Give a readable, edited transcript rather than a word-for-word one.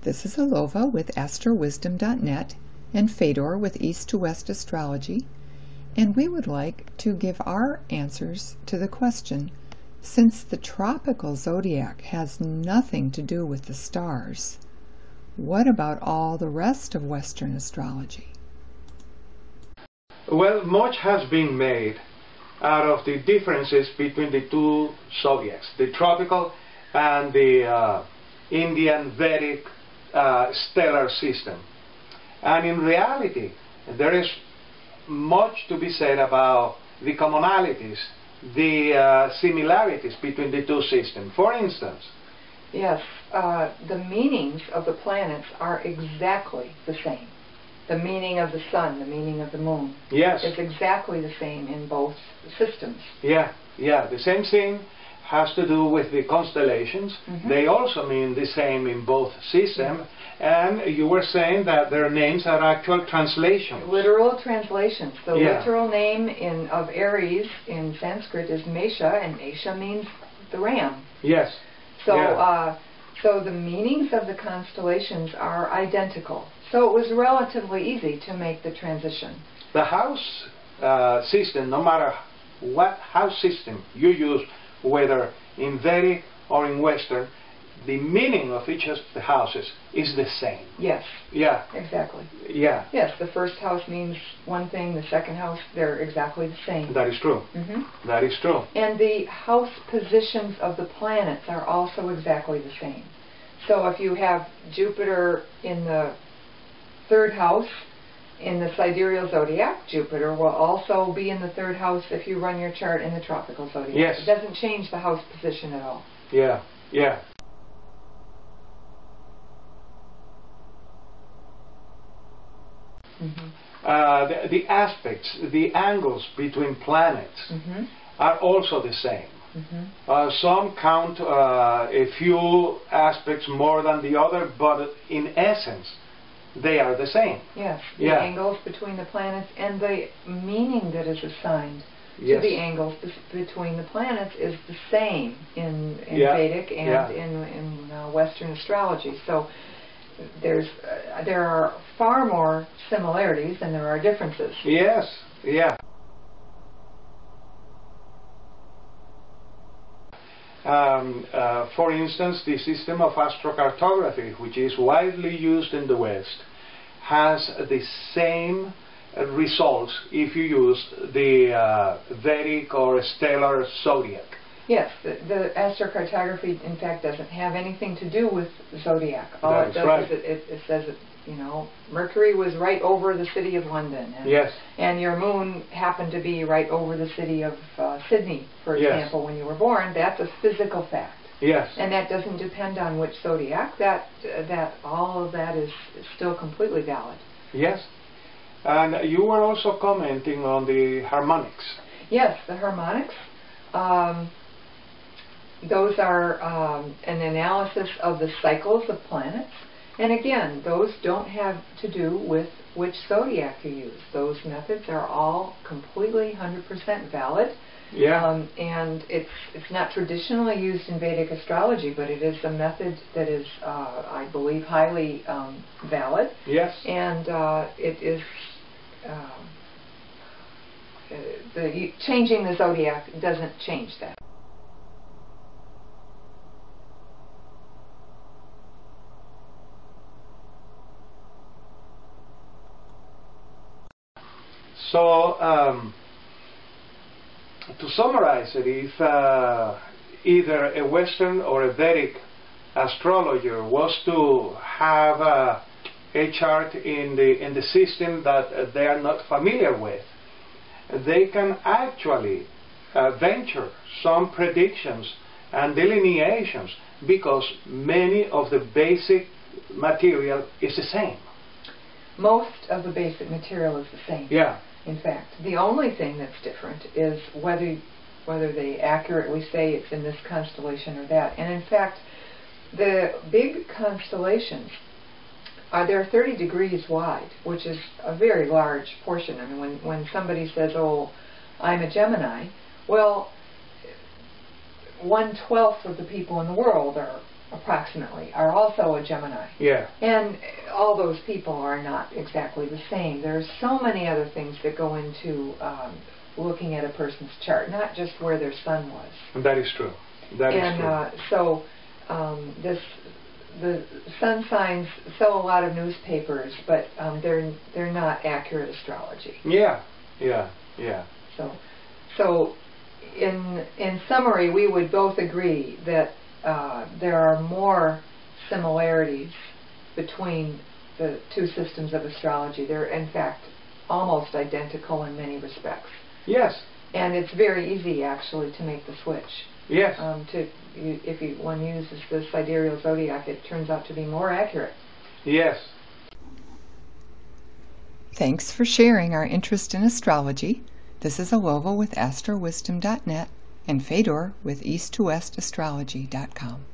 This is Alova with AstroWisdom.net and Fedor with East to West Astrology, and we would like to give our answers to the question, since the tropical zodiac has nothing to do with the stars, what about all the rest of Western astrology? Well, much has been made out of the differences between the two zodiacs, the tropical and the Indian Vedic stellar system. And in reality, there is much to be said about the commonalities, the similarities between the two systems. For instance, yes, the meanings of the planets are exactly the same. The meaning of the sun, the meaning of the moon, yes, is exactly the same in both systems. Yeah, the same thing has to do with the constellations. Mm-hmm. They also mean the same in both systems. Mm-hmm. And you were saying that their names are actual translations. Literal translations. The yeah. literal name of Aries in Sanskrit is Mesha, and Mesha means the ram. Yes. So, yeah. So the meanings of the constellations are identical. So it was relatively easy to make the transition. The house system, no matter what house system you use, whether in Vedic or in Western, the meaning of each of the houses is the same. Yes. Yeah. Exactly. Yeah. Yes, the first house means one thing, the second house, they're exactly the same. That is true. Mm-hmm. That is true. And the house positions of the planets are also exactly the same. So if you have Jupiter in the third house in the Sidereal Zodiac, Jupiter will also be in the third house if you run your chart in the tropical zodiac. Yes. It doesn't change the house position at all. Yeah, yeah. Mm-hmm. The aspects, the angles between planets mm-hmm. are also the same. Mm-hmm. Some count a few aspects more than the other, but in essence, they are the same. Yes, the angles between the planets and the meaning that is assigned to the angles between the planets is the same in Vedic and in Western astrology. So there are far more similarities than there are differences. Yes, yeah. For instance, the system of astrocartography, which is widely used in the West, has the same results if you use the Vedic or stellar zodiac. Yes, the astrocartography, in fact, doesn't have anything to do with zodiac. All That it does right. is it says that, Mercury was right over the city of London, and your moon happened to be right over the city of Sydney, for example, when you were born. That's a physical fact. Yes. And that doesn't depend on which zodiac. That all of that is still completely valid. Yes. And you were also commenting on the harmonics. Yes, the harmonics. Those are an analysis of the cycles of planets. And again, those don't have to do with which zodiac you use. Those methods are all completely 100% valid. Yeah. And it's not traditionally used in Vedic astrology, but it is a method that is, I believe, highly valid. Yes. And it is changing the zodiac doesn't change that. So, to summarize it, if either a Western or a Vedic astrologer was to have a chart in the system that they are not familiar with, they can actually venture some predictions and delineations because many of the basic material is the same. Most of the basic material is the same. Yeah. In fact, the only thing that's different is whether they accurately say it's in this constellation or that. And in fact, the big constellations they're 30 degrees wide, which is a very large portion. I mean, when somebody says, "Oh, I'm a Gemini," well, 1/12 of the people in the world are approximately, are also a Gemini. Yeah. And all those people are not exactly the same. There are so many other things that go into looking at a person's chart, not just where their sun was. That is true. That is true. The sun signs sell a lot of newspapers, but they're not accurate astrology. Yeah. So in summary, we would both agree that there are more similarities between the two systems of astrology. They're in fact almost identical in many respects. Yes. And it's very easy actually to make the switch. Yes. If one uses the Sidereal Zodiac, it turns out to be more accurate. Yes. Thanks for sharing our interest in astrology. This is Alova with AstroWisdom.net and Fedor with EastToWestAstrology.com.